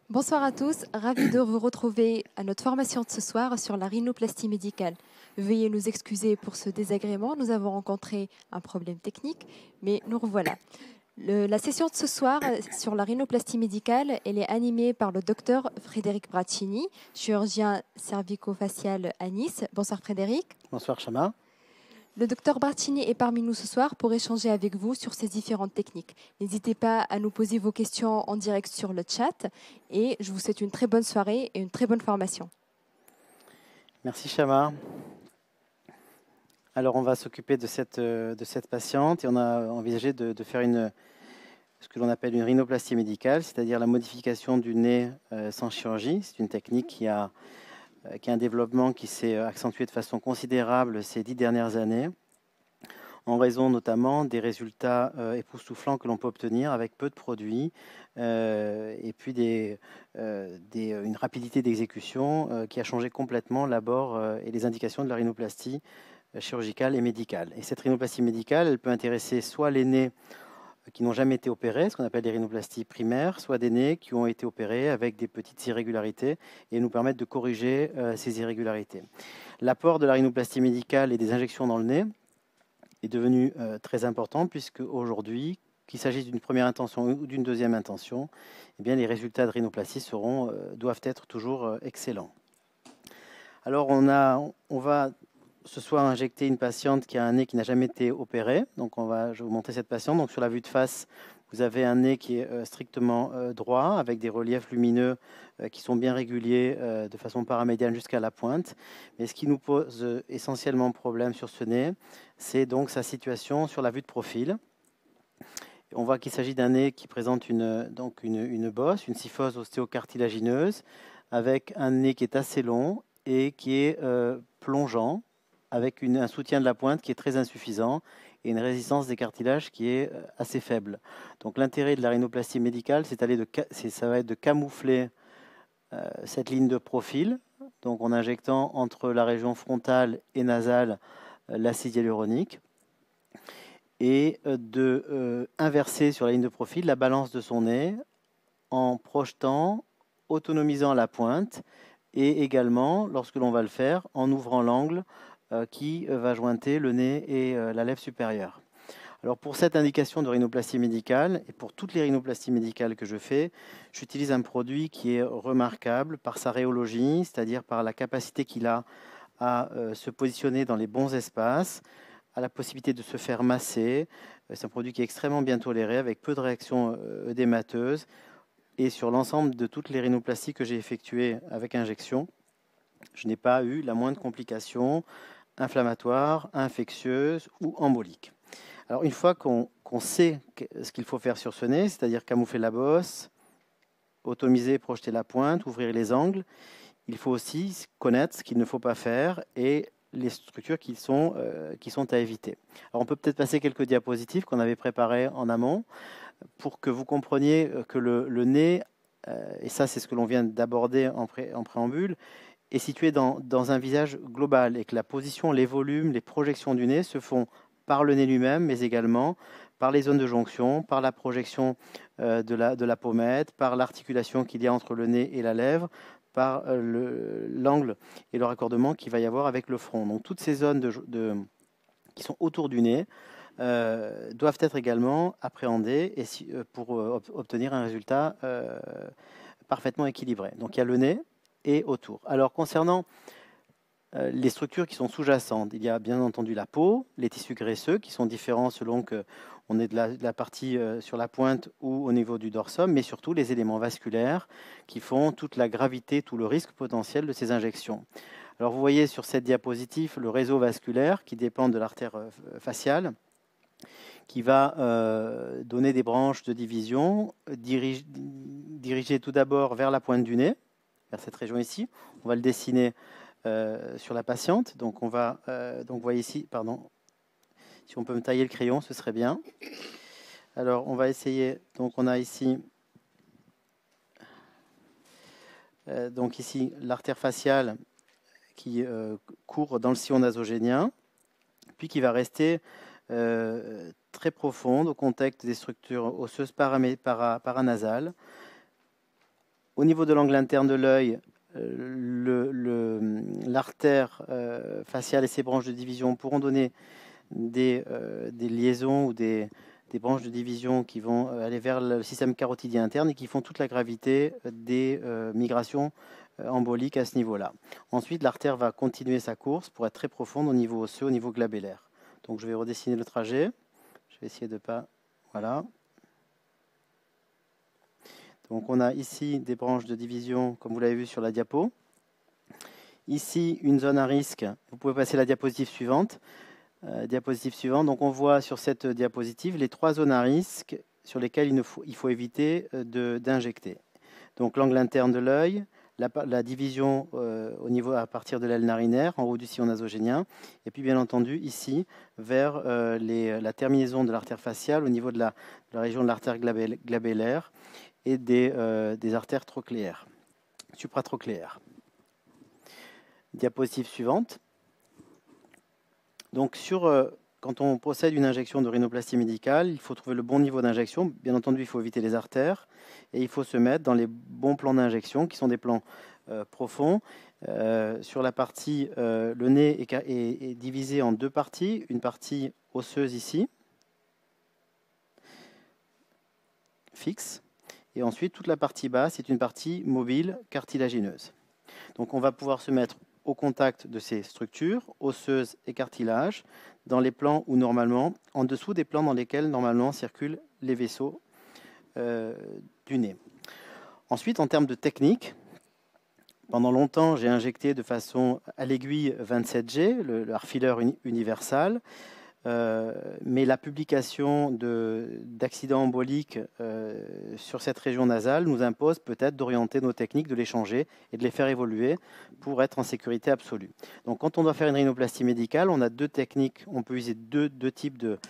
Bonsoir à tous, ravi de vous retrouver à notre formation de ce soir sur la rhinoplastie médicale. Veuillez nous excuser pour ce désagrément, nous avons rencontré un problème technique, mais nous revoilà. La session de ce soir sur la rhinoplastie médicale, elle est animée par le docteur Frédéric Braccini, chirurgien cervico-facial à Nice. Bonsoir Frédéric. Bonsoir Chama. Le docteur Braccini est parmi nous ce soir pour échanger avec vous sur ces différentes techniques. N'hésitez pas à nous poser vos questions en direct sur le chat et je vous souhaite une très bonne soirée et une très bonne formation. Merci Chama. Alors on va s'occuper de cette patiente et on a envisagé de faire ce que l'on appelle une rhinoplastie médicale, c'est-à-dire la modification du nez sans chirurgie. C'est une technique qui a un développement qui s'est accentué de façon considérable ces 10 dernières années, en raison notamment des résultats époustouflants que l'on peut obtenir avec peu de produits et puis une rapidité d'exécution qui a changé complètement l'abord et les indications de la rhinoplastie chirurgicale et médicale. Et cette rhinoplastie médicale, elle peut intéresser soit les nez qui n'ont jamais été opérés, ce qu'on appelle des rhinoplasties primaires, soit des nez qui ont été opérés avec des petites irrégularités et nous permettent de corriger ces irrégularités. L'apport de la rhinoplastie médicale et des injections dans le nez est devenu très important puisque aujourd'hui, qu'il s'agisse d'une première intention ou d'une deuxième intention, eh bien, les résultats de rhinoplastie doivent être toujours excellents. Alors on va ce soir injecter une patiente qui a un nez qui n'a jamais été opéré. Donc je vais vous montrer cette patiente. Donc sur la vue de face, vous avez un nez qui est strictement droit, avec des reliefs lumineux qui sont bien réguliers de façon paramédiane jusqu'à la pointe. Mais ce qui nous pose essentiellement problème sur ce nez, c'est donc sa situation sur la vue de profil. On voit qu'il s'agit d'un nez qui présente une bosse, une syphose ostéocartilagineuse, avec un nez qui est assez long et qui est plongeant, avec un soutien de la pointe qui est très insuffisant et une résistance des cartilages qui est assez faible. Donc l'intérêt de la rhinoplastie médicale, ça va être de camoufler cette ligne de profil, donc en injectant entre la région frontale et nasale l'acide hyaluronique, et de inverser sur la ligne de profil la balance de son nez en projetant, autonomisant la pointe et également, lorsque l'on va le faire, en ouvrant l'angle qui va jointer le nez et la lèvre supérieure. Alors pour cette indication de rhinoplastie médicale et pour toutes les rhinoplasties médicales que je fais, j'utilise un produit qui est remarquable par sa rhéologie, c'est-à-dire par la capacité qu'il a à se positionner dans les bons espaces, à la possibilité de se faire masser. C'est un produit qui est extrêmement bien toléré avec peu de réactions œdémateuses. Et sur l'ensemble de toutes les rhinoplasties que j'ai effectuées avec injection, je n'ai pas eu la moindre complication inflammatoire, infectieuse ou embolique. Alors une fois qu'on sait ce qu'il faut faire sur ce nez, c'est-à-dire camoufler la bosse, automiser, projeter la pointe, ouvrir les angles, il faut aussi connaître ce qu'il ne faut pas faire et les structures qui sont à éviter. Alors on peut peut-être passer quelques diapositives qu'on avait préparées en amont pour que vous compreniez que le nez, et ça c'est ce que l'on vient d'aborder en préambule, est situé dans un visage global et que la position, les volumes, les projections du nez se font par le nez lui-même, mais également par les zones de jonction, par la projection de la pommette, par l'articulation qu'il y a entre le nez et la lèvre, par l'angle et le raccordement qu'il va y avoir avec le front. Donc toutes ces zones qui sont autour du nez doivent être également appréhendées pour obtenir un résultat parfaitement équilibré. Donc il y a le nez et autour. Alors concernant les structures qui sont sous-jacentes, il y a bien entendu la peau, les tissus graisseux qui sont différents selon qu'on est de la partie sur la pointe ou au niveau du dorsum, mais surtout les éléments vasculaires qui font toute la gravité, tout le risque potentiel de ces injections. Alors vous voyez sur cette diapositive le réseau vasculaire qui dépend de l'artère faciale, qui va donner des branches de division dirigées tout d'abord vers la pointe du nez, vers cette région ici. On va le dessiner sur la patiente. Donc on va, donc vous voyez ici, pardon, si on peut me tailler le crayon, ce serait bien. Alors on va essayer, donc on a ici, donc ici l'artère faciale qui court dans le sillon nasogénien, puis qui va rester très profonde au contact des structures osseuses paranasales. Au niveau de l'angle interne de l'œil, l'artère faciale et ses branches de division pourront donner des liaisons ou des branches de division qui vont aller vers le système carotidien interne et qui font toute la gravité des migrations emboliques à ce niveau-là. Ensuite, l'artère va continuer sa course pour être très profonde au niveau osseux, au niveau glabellaire. Donc je vais redessiner le trajet. Je vais essayer de pas... Voilà. Donc on a ici des branches de division, comme vous l'avez vu sur la diapo. Ici, une zone à risque. Vous pouvez passer la diapositive suivante. Donc on voit sur cette diapositive les 3 zones à risque sur lesquelles il faut éviter d'injecter. Donc l'angle interne de l'œil, la division à partir de l'aile narinaire, en haut du sillon nasogénien, et puis bien entendu ici vers la terminaison de l'artère faciale au niveau de la région de l'artère glabellaire et des artères trochléaires, supratrochléaires. Diapositive suivante. Donc quand on procède à une injection de rhinoplastie médicale, il faut trouver le bon niveau d'injection. Bien entendu, il faut éviter les artères et il faut se mettre dans les bons plans d'injection qui sont des plans profonds. Sur la partie, le nez est divisé en 2 parties. Une partie osseuse ici, fixe, et ensuite toute la partie basse est une partie mobile cartilagineuse. Donc on va pouvoir se mettre au contact de ces structures, osseuses et cartilage, dans les plans où normalement, en dessous des plans dans lesquels normalement circulent les vaisseaux du nez. Ensuite, en termes de technique, pendant longtemps, j'ai injecté de façon à l'aiguille 27G, le heart-filler universal, mais la publication d'accidents emboliques sur cette région nasale nous impose peut-être d'orienter nos techniques, de les changer et de les faire évoluer pour être en sécurité absolue. Donc quand on doit faire une rhinoplastie médicale, on a 2 techniques, on peut user deux types de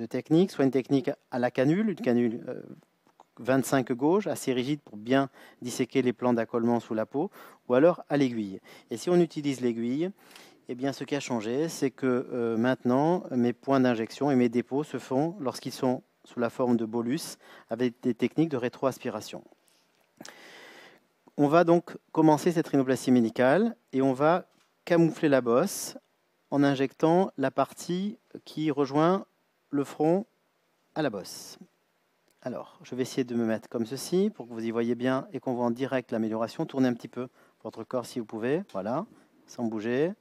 techniques, soit une technique à la canule, une canule 25 gauge, assez rigide pour bien disséquer les plans d'accollement sous la peau, ou alors à l'aiguille. Et si on utilise l'aiguille, eh bien, ce qui a changé, c'est que maintenant, mes points d'injection et mes dépôts se font lorsqu'ils sont sous la forme de bolus avec des techniques de rétroaspiration. On va donc commencer cette rhinoplastie médicale et on va camoufler la bosse en injectant la partie qui rejoint le front à la bosse. Alors, je vais essayer de me mettre comme ceci pour que vous y voyez bien et qu'on voit en direct l'amélioration. Tournez un petit peu votre corps si vous pouvez, voilà, sans bouger.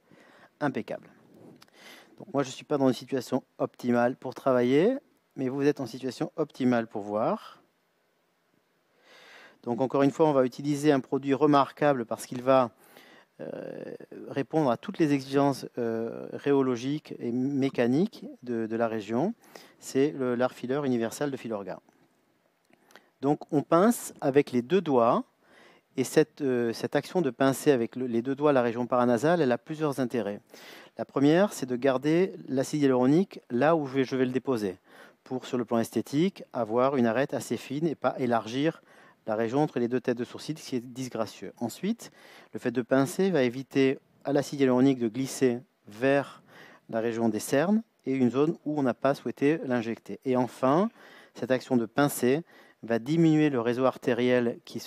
Impeccable. Donc moi, je ne suis pas dans une situation optimale pour travailler, mais vous êtes en situation optimale pour voir. Donc encore une fois, on va utiliser un produit remarquable parce qu'il va répondre à toutes les exigences rhéologiques et mécaniques de la région. C'est le heart-filler universal de Filorga. Donc on pince avec les 2 doigts. Et cette action de pincer avec les 2 doigts la région paranasale, elle a plusieurs intérêts. La première, c'est de garder l'acide hyaluronique là où je vais le déposer, pour, sur le plan esthétique, avoir une arête assez fine et pas élargir la région entre les 2 têtes de sourcils, ce qui est disgracieux. Ensuite, le fait de pincer va éviter à l'acide hyaluronique de glisser vers la région des cernes et une zone où on n'a pas souhaité l'injecter. Et enfin, cette action de pincer va diminuer le réseau artériel qui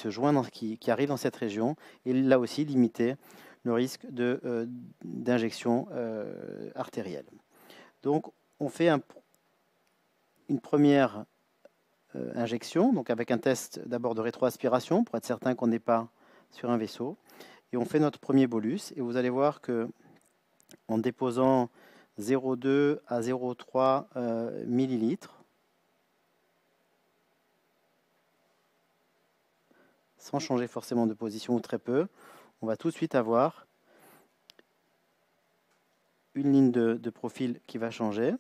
arrive dans cette région et là aussi limiter le risque d'injection artérielle. Donc on fait une première injection, donc avec un test d'abord de rétroaspiration pour être certain qu'on n'est pas sur un vaisseau, et on fait notre premier bolus et vous allez voir que en déposant 0,2 à 0,3 millilitres, sans changer forcément de position ou très peu, on va tout de suite avoir une ligne de profil qui va changer.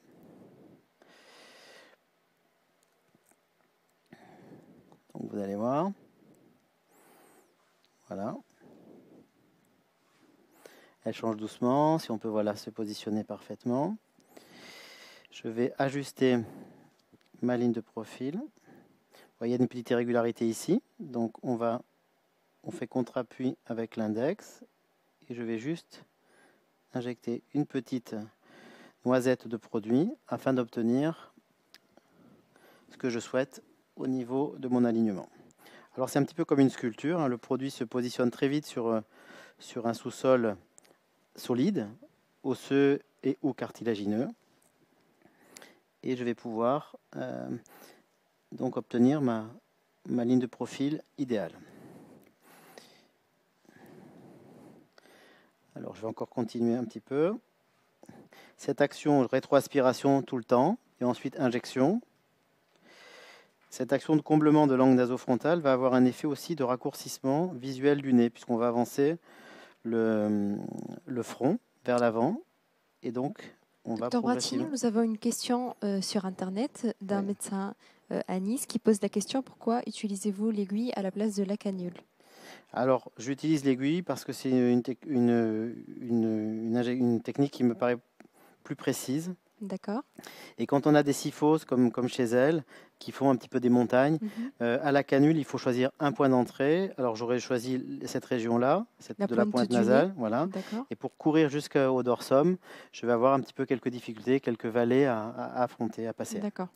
Donc vous allez voir. Voilà. Elle change doucement, si on peut voilà, se positionner parfaitement. Je vais ajuster ma ligne de profil. Vous voyez, il y a une petite irrégularité ici, donc on fait contre-appui avec l'index et je vais juste injecter une petite noisette de produit afin d'obtenir ce que je souhaite au niveau de mon alignement. Alors c'est un petit peu comme une sculpture, hein. Le produit se positionne très vite sur un sous-sol solide, osseux et ou cartilagineux. Et je vais pouvoir donc obtenir ma ligne de profil idéale. Alors je vais encore continuer un petit peu. Cette action rétroaspiration tout le temps et ensuite injection. Cette action de comblement de l'angle nasofrontal va avoir un effet aussi de raccourcissement visuel du nez puisqu'on va avancer le front vers l'avant et donc on va Docteur Bratini, progressivement. nous avons une question sur Internet d'un Oui. médecin à Nice qui pose la question: pourquoi utilisez-vous l'aiguille à la place de la canule? Alors j'utilise l'aiguille parce que c'est une technique qui me paraît plus précise. D'accord. Et quand on a des syphoses comme chez elle, qui font un petit peu des montagnes, à la canule, il faut choisir un point d'entrée. Alors j'aurais choisi cette région-là, La de la pointe pointe du nez. nasale, voilà. D'accord. Et pour courir jusqu'au dorsum, je vais avoir un petit peu quelques difficultés, quelques vallées à affronter, à passer. D'accord.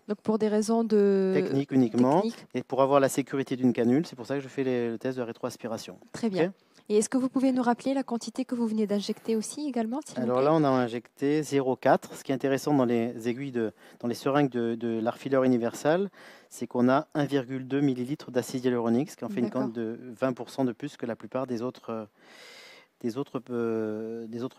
Donc pour des raisons de Technique uniquement, technique. et pour avoir la sécurité d'une canule, c'est pour ça que je fais le test de rétroaspiration. Très bien. Ok. Et est-ce que vous pouvez nous rappeler la quantité que vous venez d'injecter aussi également, s'il vous Alors plaît? là, on a injecté 0,4. Ce qui est intéressant dans les dans les seringues de l'Arfileur universal, c'est qu'on a 1,2 millilitres d'acide hyaluronique, ce qui en fait une D'accord. quantité de 20% de plus que la plupart des autres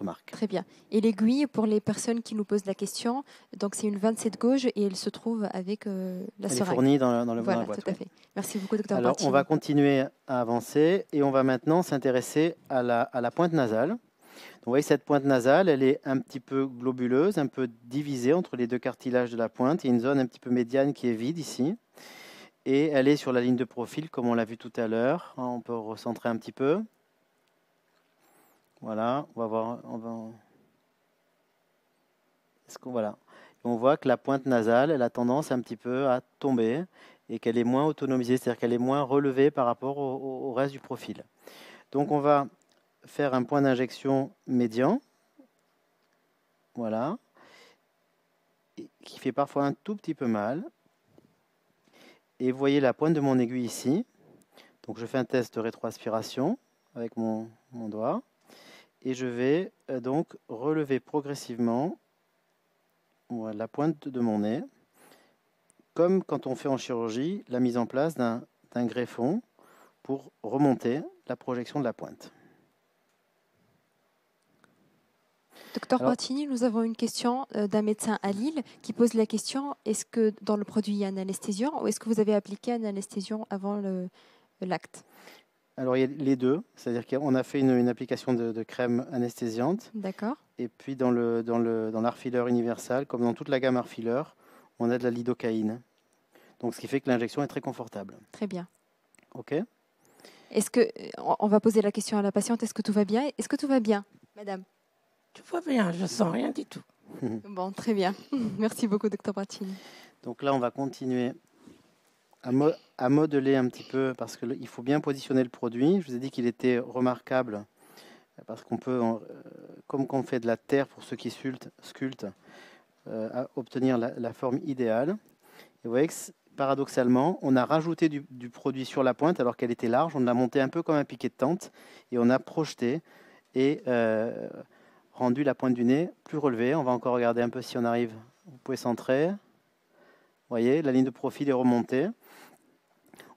marques. Très bien. Et l'aiguille, pour les personnes qui nous posent la question, donc c'est une 27 gauge et elle se trouve avec la Elle est seringue. fournie dans la Voilà, boîte. tout à Oui. fait. Merci beaucoup, docteur Alors, on Bratini. va continuer à avancer et on va maintenant s'intéresser à la pointe nasale. Donc, vous voyez, cette pointe nasale, elle est un petit peu globuleuse, un peu divisée entre les deux cartilages de la pointe. Il y a une zone un petit peu médiane qui est vide ici. Et elle est sur la ligne de profil, comme on l'a vu tout à l'heure. On peut recentrer un petit peu. Voilà, on va voir. Voilà. On voit que la pointe nasale, elle a tendance un petit peu à tomber et qu'elle est moins autonomisée, c'est-à-dire qu'elle est moins relevée par rapport au reste du profil. Donc on va faire un point d'injection médian, voilà, qui fait parfois un tout petit peu mal. Et vous voyez la pointe de mon aiguille ici. Donc je fais un test de rétroaspiration avec mon doigt. Et je vais donc relever progressivement la pointe de mon nez, comme quand on fait en chirurgie la mise en place d'un greffon pour remonter la projection de la pointe. Docteur Alors, Bratini, nous avons une question d'un médecin à Lille qui pose la question: est-ce que dans le produit il y a un anesthésiant ou est-ce que vous avez appliqué un anesthésiant avant l'acte? alors il y a les deux, c'est-à-dire qu'on a fait une application de crème anesthésiante. D'accord. Et puis dans l'Arfileur universal, comme dans toute la gamme Arfileur, on a de la lidocaïne. Donc ce qui fait que l'injection est très confortable. Très bien. OK. Est-ce que on va poser la question à la patiente: est-ce que tout va bien? Est-ce que tout va bien, madame? Tout va bien, je sens rien du tout. Bon, très bien. Merci beaucoup, docteur Bratini. Donc là, on va continuer à modeler un petit peu parce qu'il faut bien positionner le produit. Je vous ai dit qu'il était remarquable parce qu'on peut, comme quand on fait de la terre pour ceux qui sculptent, obtenir la forme idéale. Et vous voyez que paradoxalement, on a rajouté du produit sur la pointe alors qu'elle était large. On l'a monté un peu comme un piquet de tente et on a projeté et rendu la pointe du nez plus relevée. On va encore regarder un peu si on arrive. Vous pouvez centrer. Vous voyez, la ligne de profil est remontée.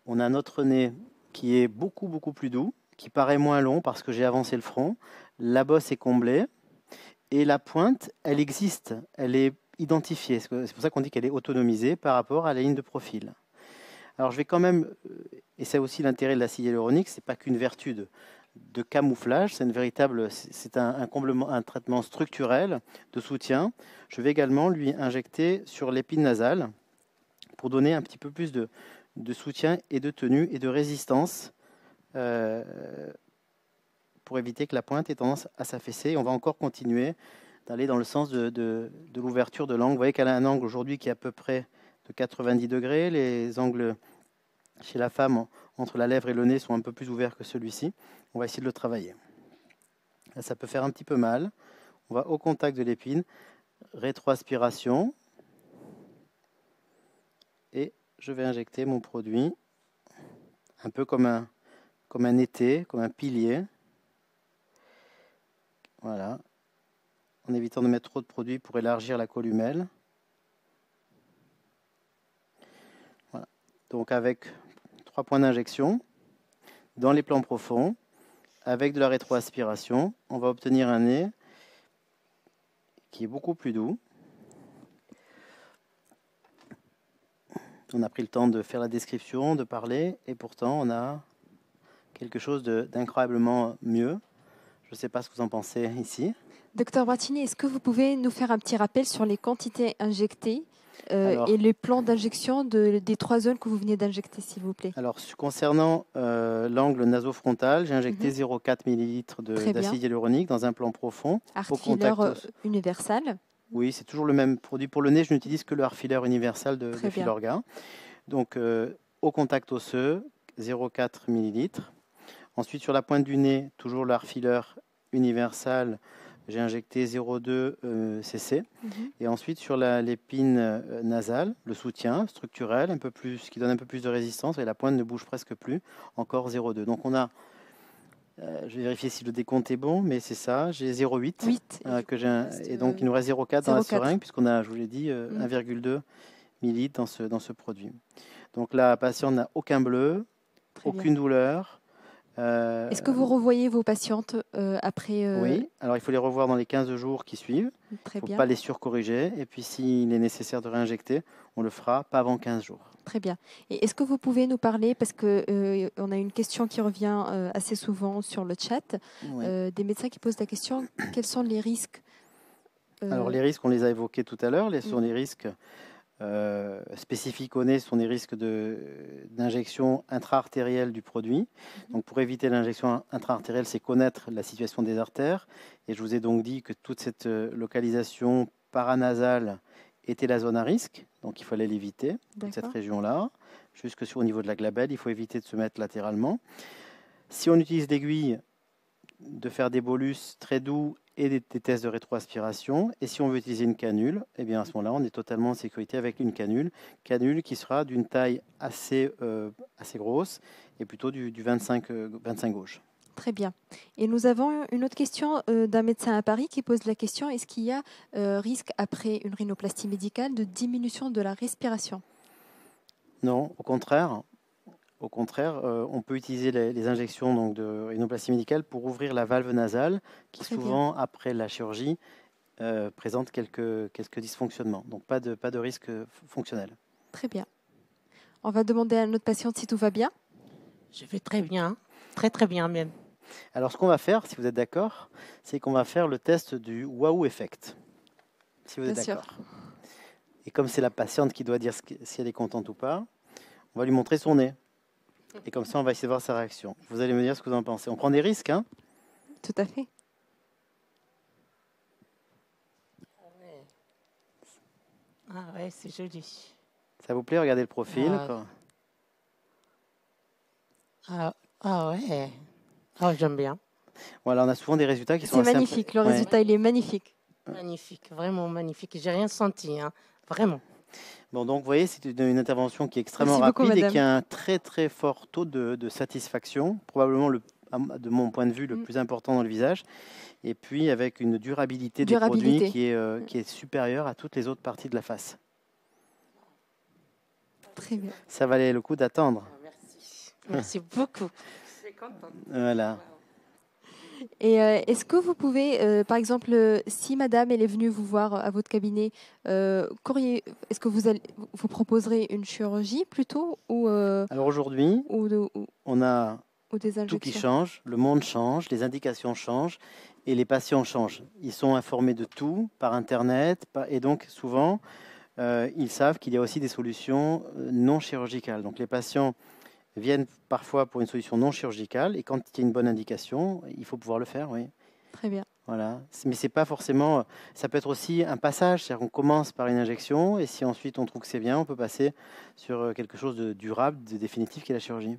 On a notre nez qui est beaucoup, beaucoup plus doux, qui paraît moins long parce que j'ai avancé le front. La bosse est comblée. Et la pointe, elle existe. Elle est identifiée. C'est pour ça qu'on dit qu'elle est autonomisée par rapport à la ligne de profil. Alors je vais quand même, et c'est aussi l'intérêt de l'acide hyaluronique, c'est pas qu'une vertu de camouflage, c'est un complément, un traitement structurel de soutien. Je vais également lui injecter sur l'épine nasale pour donner un petit peu plus de soutien et de tenue et de résistance pour éviter que la pointe ait tendance à s'affaisser. On va encore continuer d'aller dans le sens de l'ouverture de l'angle. Vous voyez qu'elle a un angle aujourd'hui qui est à peu près de 90 degrés. Les angles chez la femme entre la lèvre et le nez sont un peu plus ouverts que celui-ci. On va essayer de le travailler. Là, ça peut faire un petit peu mal. On va au contact de l'épine, rétroaspiration, et je vais injecter mon produit un peu comme un étai, comme un pilier. Voilà. En évitant de mettre trop de produit pour élargir la columelle. Voilà. Donc avec 3 points d'injection dans les plans profonds, avec de la rétroaspiration, on va obtenir un nez qui est beaucoup plus doux. On a pris le temps de faire la description, de parler, et pourtant on a quelque chose d'incroyablement mieux. Je ne sais pas ce que vous en pensez ici. Docteur Brattini, est-ce que vous pouvez nous faire un petit rappel sur les quantités injectées Alors, et les plans d'injection des 3 zones que vous venez d'injecter, s'il vous plaît? Alors, concernant l'angle nasofrontal, j'ai injecté 0,4 ml Très bien. d'acide hyaluronique dans un plan profond. Art filler universal. Oui, c'est toujours le même produit. Pour le nez, je n'utilise que le art filler universal de Très bien. Filorga. Donc, au contact osseux, 0,4 ml. Ensuite, sur la pointe du nez, toujours l'art filler universal, j'ai injecté 0,2 cc. Et ensuite, sur l'épine nasale, le soutien structurel, qui donne un peu plus de résistance, et la pointe ne bouge presque plus, encore 0,2. Donc on a, je vais vérifier si le décompte est bon, mais c'est ça, j'ai 0,8. Et donc il nous reste 0,4 dans la seringue, puisqu'on a, je vous l'ai dit, 1,2 ml dans ce produit. Donc la patiente n'a aucun bleu, aucune douleur. Est-ce que vous revoyez vos patientes après Oui, alors il faut les revoir dans les 15 jours qui suivent. Très Il ne faut bien. pas les surcorriger. Et puis s'il est nécessaire de réinjecter, on le fera pas avant 15 jours. Très bien. Et est-ce que vous pouvez nous parler, parce qu'on a une question qui revient assez souvent sur le chat, des médecins qui posent la question, quels sont les risques Alors les risques, on les a évoqués tout à l'heure. Ce sont les risques spécifiques au nez, ce sont des risques d'injection intra-artérielle du produit. Donc pour éviter l'injection intra-artérielle, c'est connaître la situation des artères. Et je vous ai donc dit que toute cette localisation paranasale était la zone à risque, donc il fallait l'éviter, toute cette région-là. Jusque au niveau de la glabelle, il faut éviter de se mettre latéralement. Si on utilise l'aiguille, de faire des bolus très doux et des tests de rétroaspiration. Et si on veut utiliser une canule, eh bien à ce moment-là, on est totalement en sécurité avec une canule qui sera d'une taille assez grosse et plutôt du 25 gauche. Très bien. Et nous avons une autre question d'un médecin à Paris qui pose la question, est-ce qu'il y a risque après une rhinoplastie médicale de diminution de la respiration? Non, au contraire. Au contraire, on peut utiliser les injections donc, de rhinoplastie médicale pour ouvrir la valve nasale qui souvent, après la chirurgie, présente quelques dysfonctionnements. Donc pas de risque fonctionnel. Très bien. On va demander à notre patiente si tout va bien. Je vais très bien, très très bien même. Alors ce qu'on va faire, si vous êtes d'accord, c'est qu'on va faire le test du wow effect. Si vous êtes d'accord. Et comme c'est la patiente qui doit dire si elle est contente ou pas, on va lui montrer son nez. Et comme ça, on va essayer de voir sa réaction. Vous allez me dire ce que vous en pensez. On prend des risques, hein? Tout à fait. Ah ouais, c'est joli. Ça vous plaît? Regardez le profil. Ah ouais. Ah, j'aime bien. Voilà, on a souvent des résultats qui sont assez... C'est magnifique. Le résultat, il est magnifique. Magnifique, vraiment magnifique. J'ai rien senti, hein. Vraiment. Bon, donc vous voyez, c'est une intervention qui est extrêmement rapide et qui a un très très fort taux de satisfaction, probablement de mon point de vue le plus important dans le visage, et puis avec une durabilité des produits qui est supérieure à toutes les autres parties de la face. Très bien. Ça valait le coup d'attendre. Merci. Merci beaucoup. Je suis contente. Voilà. Et est-ce que vous pouvez, par exemple, si madame elle est venue vous voir à votre cabinet, est-ce que vous proposerez une chirurgie plutôt ou Alors aujourd'hui, on a tout qui change, le monde change, les indications changent et les patients changent. Ils sont informés de tout par Internet et donc souvent, ils savent qu'il y a aussi des solutions non chirurgicales. Donc les patients viennent parfois pour une solution non chirurgicale et quand il y a une bonne indication, il faut pouvoir le faire, oui. Très bien. Voilà. Mais c'est pas forcément... Ça peut être aussi un passage, c'est-à-dire qu'on commence par une injection et si ensuite on trouve que c'est bien, on peut passer sur quelque chose de durable, de définitif qui est la chirurgie.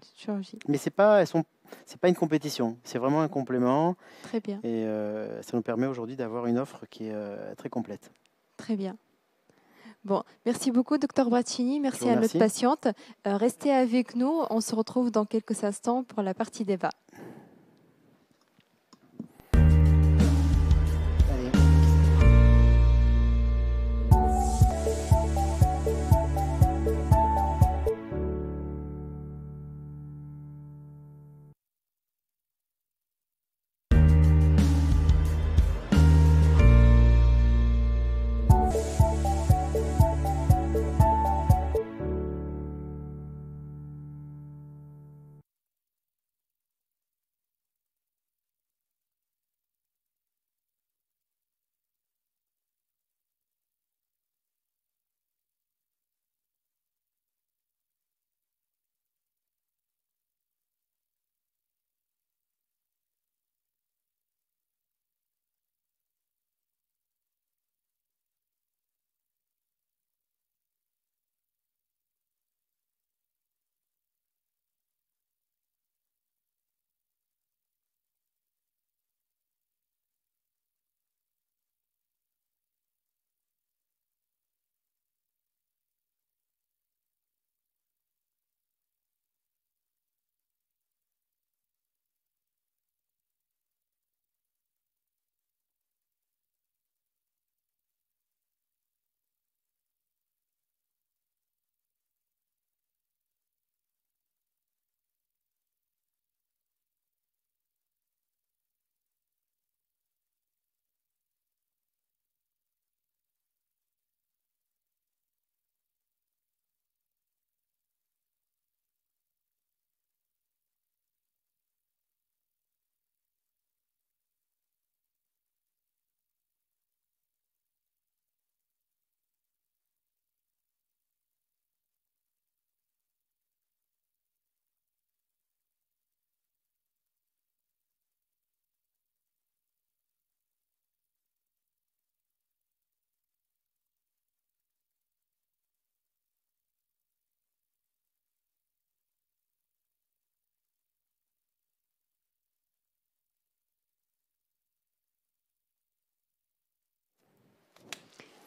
Mais c'est pas une compétition, c'est vraiment un complément. Très bien. Et ça nous permet aujourd'hui d'avoir une offre qui est très complète. Très bien. Bon, merci beaucoup, Dr Braccini. Merci à notre patiente. Restez avec nous. On se retrouve dans quelques instants pour la partie débat.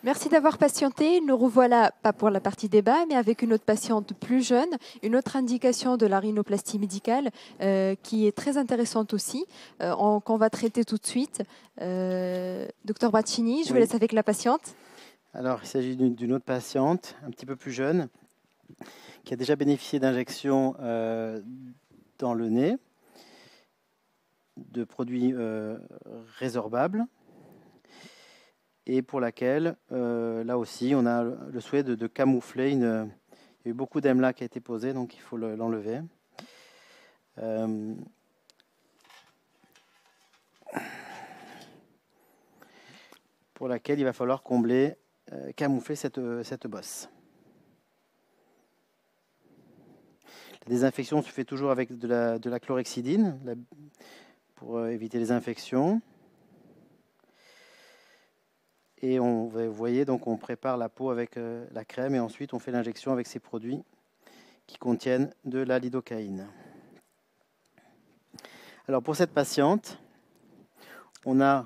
Merci d'avoir patienté. Nous revoilà, pas pour la partie débat, mais avec une autre patiente plus jeune, une autre indication de la rhinoplastie médicale qui est très intéressante aussi, qu'on va traiter tout de suite. Docteur Braccini, je vous laisse avec la patiente. Alors, il s'agit d'une autre patiente, un petit peu plus jeune, qui a déjà bénéficié d'injections dans le nez, de produits résorbables, et pour laquelle, là aussi, on a le souhait de camoufler il y a eu beaucoup d'EMLA qui a été posé, donc il faut l'enlever. Pour laquelle il va falloir combler, camoufler cette bosse. La désinfection se fait toujours avec de la chlorhexidine pour éviter les infections. Et vous voyez, donc on prépare la peau avec la crème et ensuite on fait l'injection avec ces produits qui contiennent de la lidocaïne. Alors pour cette patiente, on a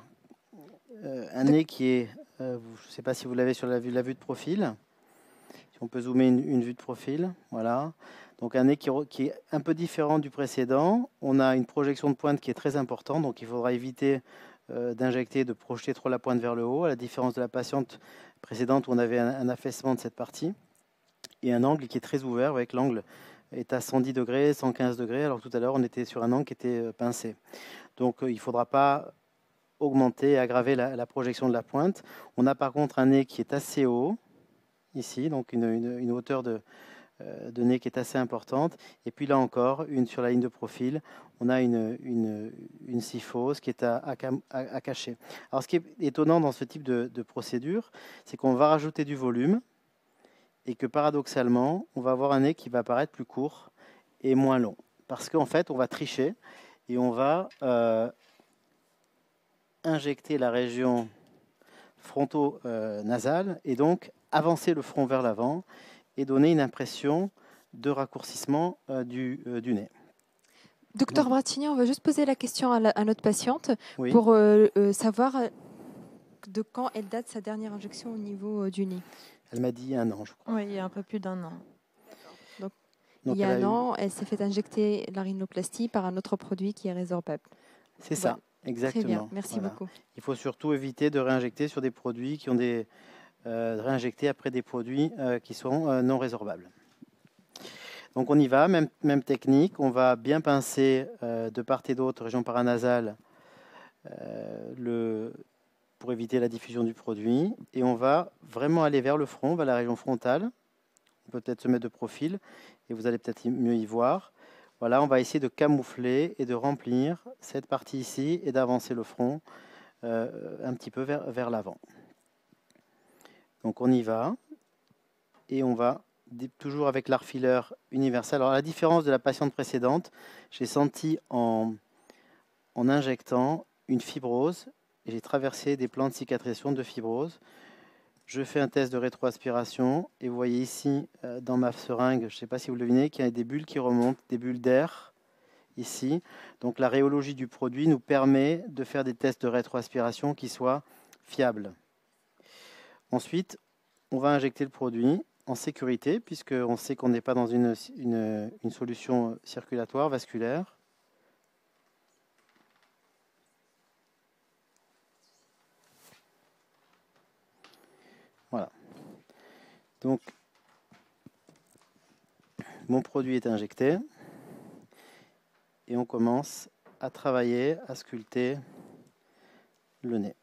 un nez qui est, je ne sais pas si vous l'avez sur la vue de profil, si on peut zoomer une vue de profil, voilà. Donc un nez qui est un peu différent du précédent. On a une projection de pointe qui est très importante, donc il faudra éviter d'injecter, de projeter trop la pointe vers le haut, à la différence de la patiente précédente où on avait un affaissement de cette partie, et un angle qui est très ouvert, avec l'angle est à 110 degrés, 115 degrés, alors tout à l'heure on était sur un angle qui était pincé. Donc il ne faudra pas augmenter et aggraver la projection de la pointe. On a par contre un nez qui est assez haut, ici, donc une hauteur de nez qui est assez importante. Et puis là encore, sur la ligne de profil, on a une syphose qui est à cacher. Alors ce qui est étonnant dans ce type de procédure, c'est qu'on va rajouter du volume et que paradoxalement, on va avoir un nez qui va paraître plus court et moins long. Parce qu'en fait, on va tricher et on va injecter la région fronto-nasale et donc avancer le front vers l'avant et donner une impression de raccourcissement du nez. Docteur Braccini, on va juste poser la question à notre patiente pour savoir de quand elle date sa dernière injection au niveau du nez. Elle m'a dit 1 an, je crois. Oui, il y a un peu plus d'1 an. Donc, Donc, il y a elle un a eu- an, elle s'est fait injecter la rhinoplastie par un autre produit qui est résorbable. C'est Voilà. ça, exactement. Très bien, merci Voilà. beaucoup. Il faut surtout éviter de réinjecter sur des produits qui ont réinjecter après des produits qui sont non résorbables. Donc on y va, même technique. On va bien pincer de part et d'autre, région paranasale, pour éviter la diffusion du produit. Et on va vraiment aller vers le front, vers la région frontale. On peut peut-être se mettre de profil et vous allez peut-être mieux y voir. Voilà, on va essayer de camoufler et de remplir cette partie ici et d'avancer le front un petit peu vers l'avant. Donc on y va et on va toujours avec l'art-fileur universel. Alors à la différence de la patiente précédente, j'ai senti en injectant une fibrose et j'ai traversé des plans de cicatrisation de fibrose. Je fais un test de rétroaspiration et vous voyez ici dans ma seringue, je ne sais pas si vous le devinez, qu'il y a des bulles qui remontent, des bulles d'air ici. Donc la rhéologie du produit nous permet de faire des tests de rétroaspiration qui soient fiables. Ensuite, on va injecter le produit en sécurité puisqu'on sait qu'on n'est pas dans une solution circulatoire, vasculaire. Voilà. Donc, mon produit est injecté et on commence à travailler, à sculpter le nez.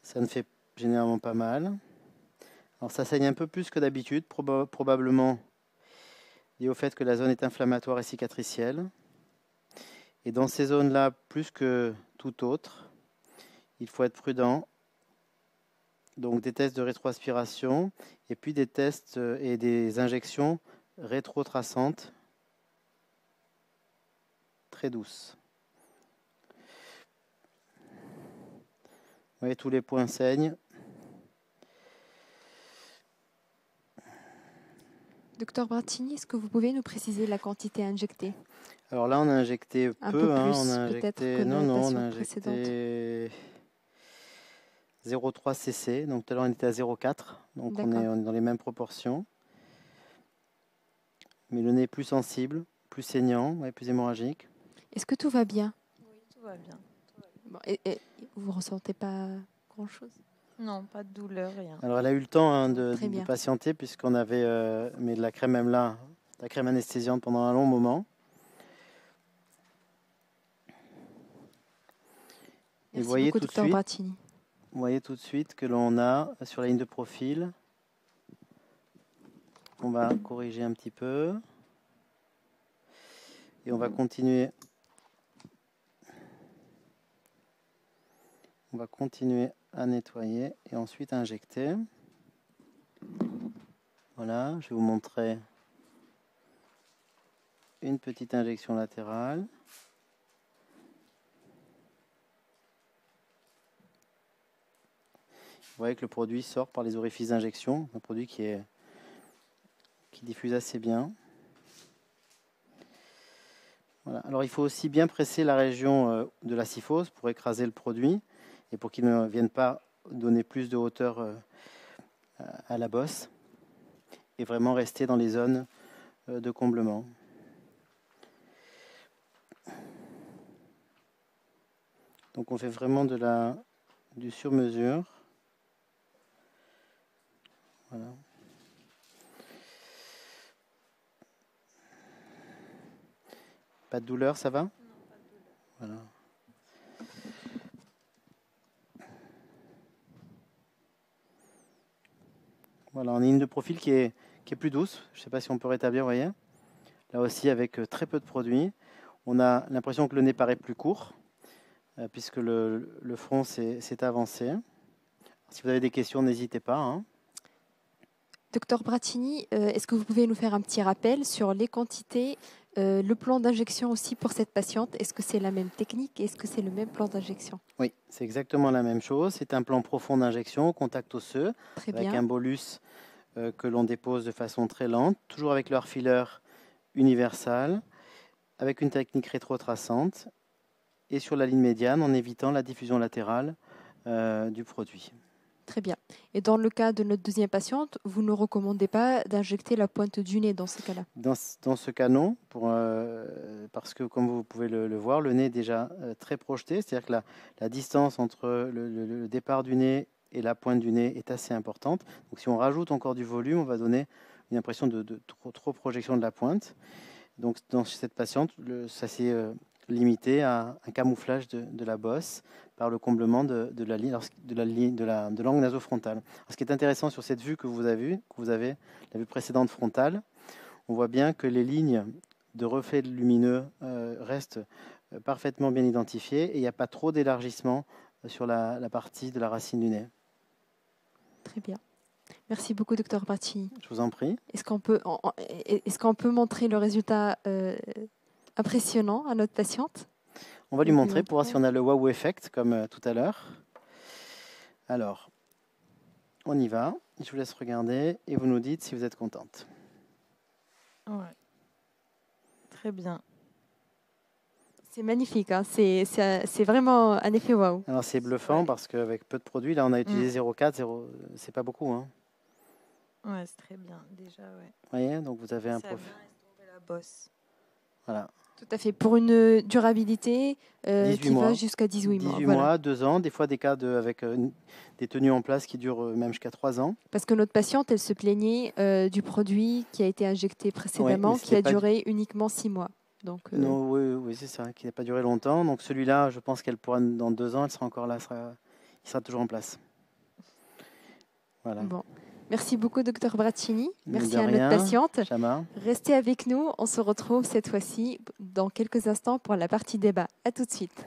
Ça ne fait généralement pas mal. Alors ça saigne un peu plus que d'habitude, probablement lié au fait que la zone est inflammatoire et cicatricielle. Et dans ces zones-là, plus que tout autre, il faut être prudent. Donc des tests de rétroaspiration et puis des tests et des injections rétrotraçantes très douces. Vous voyez, tous les points saignent. Docteur Brattini, est-ce que vous pouvez nous préciser la quantité injectée? Alors là, on a injecté Un peu. peu On plus, a peut-être, injecté, que non, la on a patiente précédente. injecté 0,3 cc. Donc tout à l'heure, on était à 0,4. Donc on est dans les mêmes proportions. Mais le nez est plus sensible, plus saignant, plus hémorragique. Est-ce que tout va bien? Oui, tout va bien. Bon, et vous ne ressentez pas grand-chose? Non, pas de douleur, rien. Alors elle a eu le temps de Très bien. patienter puisqu'on avait mis de la crème même là, de la crème anesthésiante pendant un long moment. Et Merci beaucoup, docteur vous Brattini. voyez tout de suite que l'on a sur la ligne de profil. On va corriger un petit peu. Et on va continuer. On va continuer à nettoyer et ensuite injecter. Voilà, je vais vous montrer une petite injection latérale. Vous voyez que le produit sort par les orifices d'injection, un produit qui diffuse assez bien. Voilà. Alors il faut aussi bien presser la région de la syphose pour écraser le produit et pour qu'il ne vienne pas donner plus de hauteur à la bosse et vraiment rester dans les zones de comblement. Donc on fait vraiment du sur-mesure. Voilà. Pas de douleur, ça va? Non, pas de douleur. Voilà. Voilà, on a une ligne de profil qui est plus douce. Je ne sais pas si on peut rétablir, vous voyez. Là aussi, avec très peu de produits. On a l'impression que le nez paraît plus court, puisque le front s'est avancé. Si vous avez des questions, n'hésitez pas. Hein. Docteur Brattini, est-ce que vous pouvez nous faire un petit rappel sur les quantités, le plan d'injection aussi pour cette patiente? Est-ce que c'est la même technique? Est-ce que c'est le même plan d'injection? Oui, c'est exactement la même chose. C'est un plan profond d'injection, contact osseux, Très avec bien. un bolus que l'on dépose de façon très lente, toujours avec leur fileur universal, avec une technique rétrotraçante et sur la ligne médiane en évitant la diffusion latérale du produit. Très bien. Et dans le cas de notre deuxième patiente, vous ne recommandez pas d'injecter la pointe du nez dans ce cas-là? Dans ce cas, non, parce que comme vous pouvez le voir, le nez est déjà très projeté, c'est-à-dire que la distance entre le départ du nez et la pointe du nez est assez importante. Donc si on rajoute encore du volume, on va donner une impression de trop projection de la pointe. Donc dans cette patiente, ça s'est limité à un camouflage de la bosse par le comblement de l'angle nasofrontal. Alors, ce qui est intéressant sur cette vue que vous avez, la vue précédente frontale, on voit bien que les lignes de reflet lumineux restent parfaitement bien identifiées et il n'y a pas trop d'élargissement sur la partie de la racine du nez. Très bien. Merci beaucoup, docteur Braccini. Je vous en prie. Est-ce qu'on peut montrer le résultat impressionnant à notre patiente? On va lui montrer pour voir si on a le wow effect comme tout à l'heure. Alors, on y va. Je vous laisse regarder et vous nous dites si vous êtes contente. Ouais. Très bien. C'est magnifique, hein. C'est vraiment un effet waouh. Alors c'est bluffant parce qu'avec peu de produits, là on a utilisé 0,4, c'est pas beaucoup. Hein. Ouais, c'est très bien déjà, ouais. Vous voyez, donc vous avez un Ça a profil. bien restauré la bosse. Voilà. Tout à fait. Pour une durabilité 18 qui mois. va jusqu'à 18 mois. 18 Voilà. mois, 2 ans, des fois des cas avec des tenues en place qui durent même jusqu'à 3 ans. Parce que notre patiente, elle se plaignait du produit qui a été injecté précédemment, qui a duré uniquement 6 mois. Donc, non, oui, c'est ça, qui n'a pas duré longtemps. Donc celui-là, je pense qu'elle pourra, dans 2 ans, elle sera encore là, il sera toujours en place. Voilà. Bon. Merci beaucoup, docteur Braccini. Merci à rien, notre patiente. Chama. Restez avec nous. On se retrouve cette fois-ci dans quelques instants pour la partie débat. À tout de suite.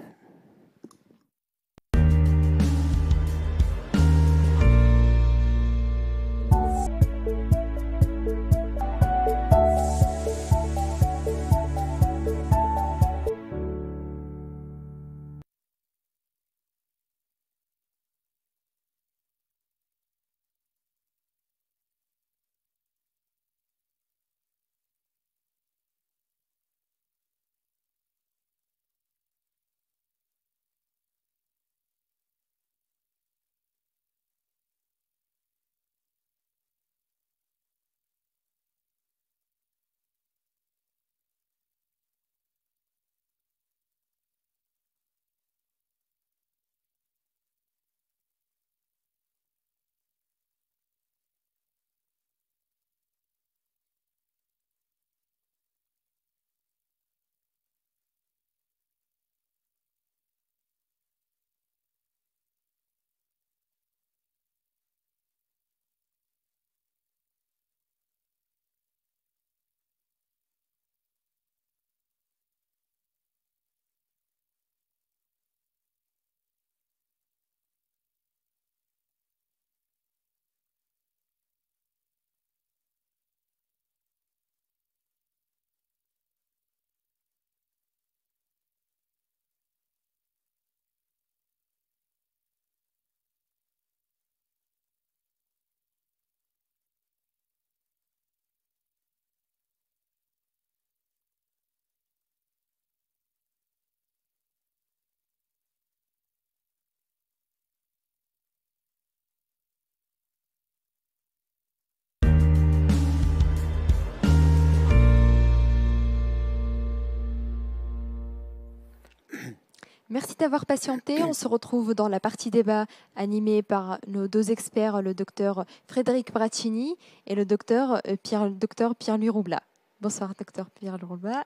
Merci d'avoir patienté. On se retrouve dans la partie débat animée par nos deux experts, le docteur Frédéric Braccini et le docteur Pierre-Louis Roublat. Bonsoir, docteur Pierre-Louis Roublat.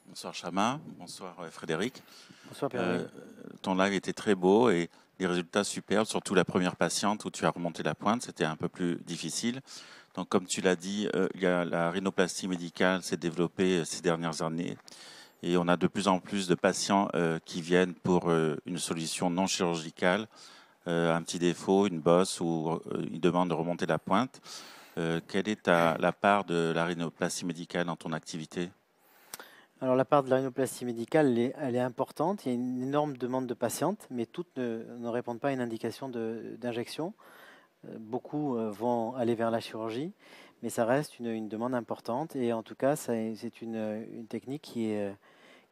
Bonsoir Chama, bonsoir Frédéric. Bonsoir Pierre. Ton live était très beau et les résultats superbes, surtout la première patiente où tu as remonté la pointe, c'était un peu plus difficile. Donc comme tu l'as dit, la rhinoplastie médicale s'est développée ces dernières années. Et on a de plus en plus de patients qui viennent pour une solution non chirurgicale, un petit défaut, une bosse ou une demande de remonter la pointe. Quelle est la part de la rhinoplastie médicale dans ton activité ? Alors la part de la rhinoplastie médicale, elle est importante. Il y a une énorme demande de patientes, mais toutes ne répondent pas à une indication d'injection. Beaucoup vont aller vers la chirurgie, mais ça reste une demande importante. Et en tout cas, c'est une technique qui est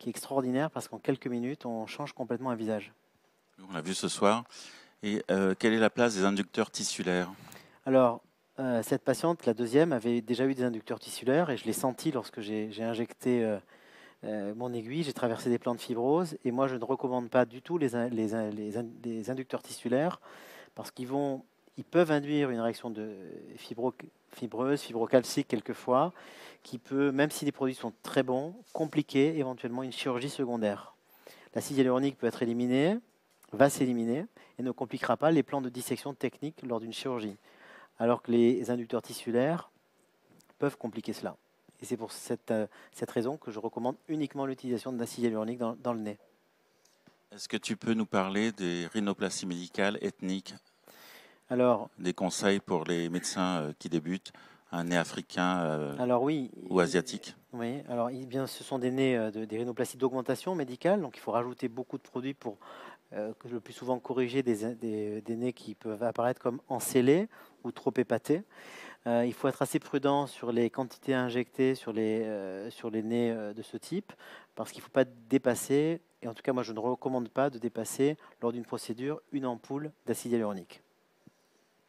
extraordinaire parce qu'en quelques minutes, on change complètement un visage. On l'a vu ce soir. Et quelle est la place des inducteurs tissulaires? Alors, cette patiente, la deuxième, avait déjà eu des inducteurs tissulaires et je l'ai senti lorsque j'ai injecté mon aiguille. J'ai traversé des plans de fibrose et moi, je ne recommande pas du tout les inducteurs tissulaires parce ils peuvent induire une réaction de fibreuse, fibrocalcique quelquefois, qui peut, même si les produits sont très bons, compliquer éventuellement une chirurgie secondaire. L'acide hyaluronique peut être éliminé, va s'éliminer et ne compliquera pas les plans de dissection technique lors d'une chirurgie, alors que les inducteurs tissulaires peuvent compliquer cela. Et c'est pour cette raison que je recommande uniquement l'utilisation de l'acide hyaluronique dans le nez. Est-ce que tu peux nous parler des rhinoplasties médicales ethniques? Alors, des conseils pour les médecins qui débutent, un nez africain alors oui, ou asiatique? Oui, alors bien, ce sont des nez, des rhinoplasties d'augmentation médicale, donc il faut rajouter beaucoup de produits pour le plus souvent corriger des nez qui peuvent apparaître comme encellés ou trop épatés. Il faut être assez prudent sur les quantités injectées sur les nez de ce type, parce qu'il ne faut pas dépasser, et en tout cas moi je ne recommande pas de dépasser lors d'une procédure une ampoule d'acide hyaluronique.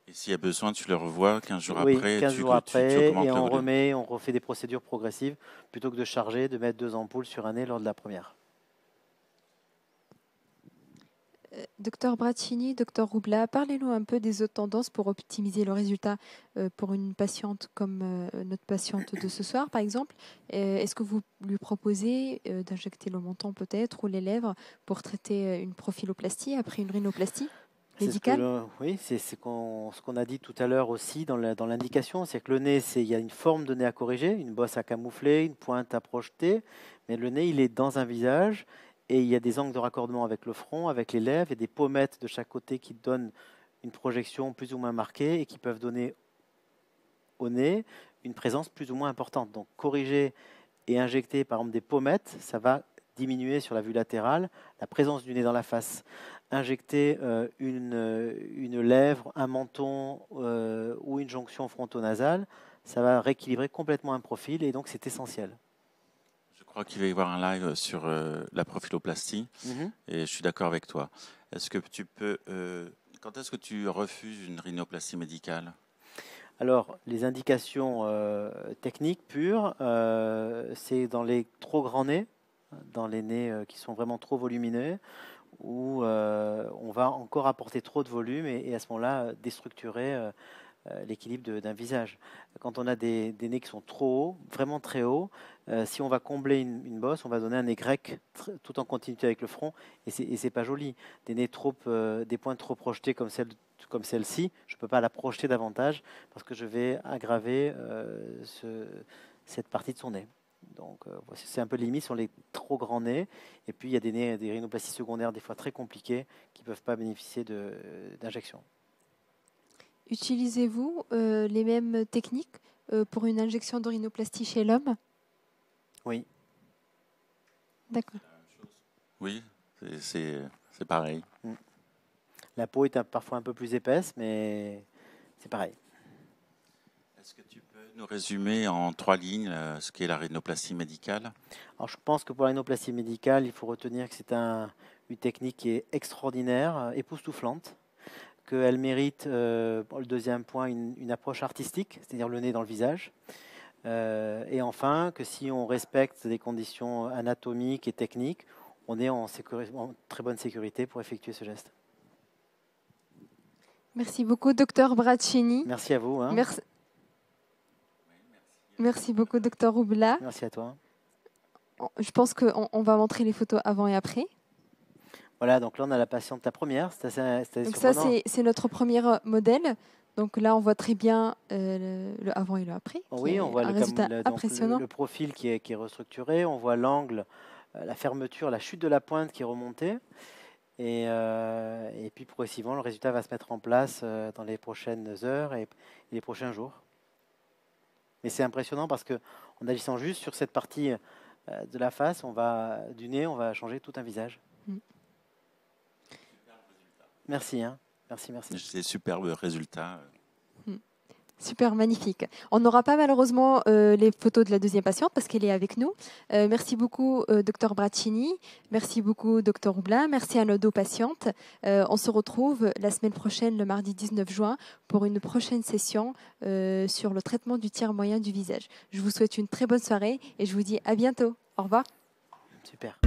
Et s'il y a besoin, tu le revois 15 jours Oui, après, 15 tu jours après, augmentes et le volume. on refait des procédures progressives, plutôt que de charger, de mettre 2 ampoules sur un nez lors de la première. Docteur Braccini, docteur Roubla, parlez-nous un peu des autres tendances pour optimiser le résultat pour une patiente comme notre patiente de ce soir, par exemple. Est-ce que vous lui proposez d'injecter le menton peut-être ou les lèvres pour traiter une profiloplastie après une rhinoplastie médicale? Oui, c'est ce qu'on a dit tout à l'heure aussi dans l'indication, c'est que le nez, il y a une forme de nez à corriger, une bosse à camoufler, une pointe à projeter, mais le nez, il est dans un visage et il y a des angles de raccordement avec le front, avec les lèvres et des pommettes de chaque côté qui donnent une projection plus ou moins marquée et qui peuvent donner au nez une présence plus ou moins importante. Donc corriger et injecter par exemple des pommettes, ça va diminuer sur la vue latérale la présence du nez dans la face. Injecter une lèvre, un menton ou une jonction frontonasale, ça va rééquilibrer complètement un profil et donc c'est essentiel. Je crois qu'il va y avoir un live sur la profiloplastie et je suis d'accord avec toi. Est-ce que tu peux... quand est-ce que tu refuses une rhinoplastie médicale? Alors, les indications techniques pures, c'est dans les trop grands nez, dans les nez qui sont vraiment trop volumineux, où on va encore apporter trop de volume et à ce moment-là déstructurer l'équilibre d'un visage. Quand on a des nez qui sont trop hauts, vraiment très hauts, si on va combler une bosse, on va donner un nez grec tout en continuité avec le front et c'est pas joli. Des nez des pointes trop projetées comme celle-ci, je ne peux pas la projeter davantage parce que je vais aggraver cette partie de son nez. Donc c'est un peu limite sur les trop grands nez. Et puis il y a des rhinoplasties secondaires des fois très compliquées qui ne peuvent pas bénéficier d'injection. Utilisez-vous les mêmes techniques pour une injection de rhinoplastie chez l'homme? Oui. D'accord. Oui, c'est pareil. La peau est parfois un peu plus épaisse, mais c'est pareil. Est-ce que tu peux nous résumer en 3 lignes ce qu'est la rhinoplastie médicale? Alors, je pense que pour la rhinoplastie médicale, il faut retenir que c'est une technique qui est extraordinaire, époustouflante, qu'elle mérite, pour le deuxième point, une approche artistique, c'est-à-dire le nez dans le visage. Et enfin, que si on respecte des conditions anatomiques et techniques, on est en très bonne sécurité pour effectuer ce geste. Merci beaucoup, docteur Braccini. Merci à vous. Merci beaucoup, docteur Roubla. Merci à toi. Je pense qu'on va montrer les photos avant et après. Voilà, donc là, on a la patiente, la première. Donc ça, c'est notre premier modèle. Donc là, on voit très bien le avant et le après. Oui, on voit impressionnant. le profil qui est restructuré. On voit l'angle, la fermeture, la chute de la pointe qui est remontée. Et puis progressivement, le résultat va se mettre en place dans les prochaines heures et les prochains jours. Mais c'est impressionnant parce qu'en agissant juste sur cette partie de la face, du nez, on va changer tout un visage. Merci. Merci. C'est superbe résultat. Super, magnifique. On n'aura pas malheureusement les photos de la deuxième patiente parce qu'elle est avec nous. Merci beaucoup, Dr Braccini. Merci beaucoup, Dr Roublin. Merci à nos deux patientes. On se retrouve la semaine prochaine, le mardi 19 juin, pour une prochaine session sur le traitement du tiers moyen du visage. Je vous souhaite une très bonne soirée et je vous dis à bientôt. Au revoir. Super.